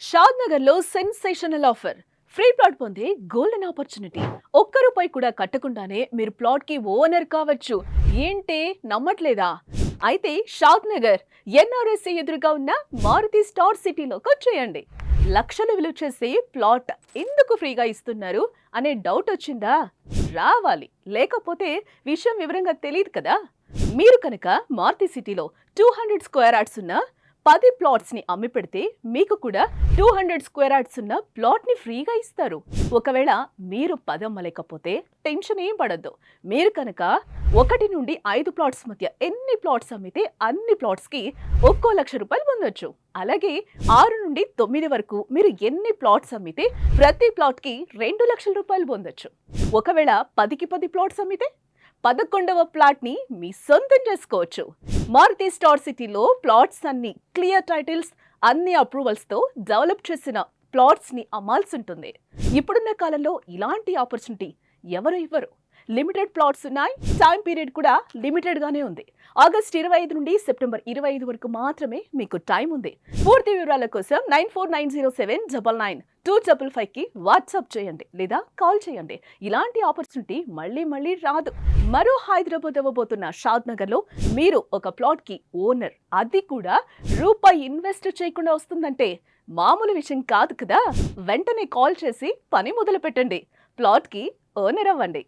షాద్ నగర్ లో sensational offer. Free plot పొందే golden opportunity. ఒక్క రూపాయి కూడా కట్టకుండానే మీరు ప్లాట్ కి ఓనర్ కావచ్చు. ఏంటి నమ్మట్లేదా? అయితే షాద్ నగర్ ఎన్ఆర్ఎస్సి ఎదురుగా ఉన్న మారుతి స్టార్ సిటీలోకి వచ్చేయండి. లక్షలు విలువ చేసే ప్లాట్ ఎందుకు ఫ్రీగా ఇస్తున్నారు అనే డౌట్ వచ్చిందా? రావాలి, లేకపోతే విషయం వివరంగా తెలియదు కదా. మీరు కనుక మారుతి సిటీలో 200 స్క్వేర్ యార్డ్స్ ఉన్న 10 ప్లాట్స్ ని అమ్మి పెడితే మీకు కూడా 200 స్క్వేర్ యార్డ్స్ ఉన్న ప్లాట్ ని ఫ్రీగా ఇస్తారు. ఒకవేళ మీరు 10 అమ్మలేకపోతే టెన్షన్ ఏం పడద్దు. మీరు కనుక 1 నుండి 5 ప్లాట్స్ మధ్య ఎన్ని ప్లాట్స్ అమ్మితే అన్ని ప్లాట్స్ కి 1 లక్ష రూపాయలు పొందొచ్చు. అలాగే 6 నుండి 9 వరకు మీరు ఎన్ని ప్లాట్స్ అమ్మితే ప్రతి ప్లాట్ కి 2 లక్షల రూపాయలు పొందొచ్చు. ఒకవేళ 10కి 10 ప్లాట్స్ అమ్మితే 11వ ప్లాట్ ని మీ సొంతం చేసుకోవచ్చు. మారుతి స్టార్ సిటీలో ప్లాట్స్ అన్ని క్లియర్ టైటిల్స్, అన్ని అప్రూవల్స్ తో డెవలప్ చేసిన ప్లాట్స్ ని అమ్మాల్సి ఉంటుంది. ఇప్పుడున్న కాలంలో ఇలాంటి ఆపర్చునిటీ ఎవరు ఇవ్వరు. లిమిటెడ్ ప్లాట్స్ ఉన్నాయి. టైం పీరియడ్ కూడా లిమిటెడ్ గానే ఉంది. ఆగస్ట్ 25 నుండి సెప్టెంబర్ 25 వరకు మాత్రమే మీకు టైం ఉంది. పూర్తి వివరాల కోసం 9490799255 కి వాట్సాప్ చేయండి లేదా కాల్ చేయండి. ఇలాంటి ఆపర్చునిటీ మళ్ళీ రాదు. మరో హైదరాబాద్ అవ్వబోతున్న షాద్ నగర్ లో మీరు ఒక ప్లాట్ కి ఓనర్, అది కూడా రూపాయి ఇన్వెస్ట్ చేయకుండా వస్తుందంటే మామూలు విషయం కాదు కదా. వెంటనే కాల్ చేసి పని మొదలు పెట్టండి. ప్లాట్ కి ఓనర్ అవ్వండి.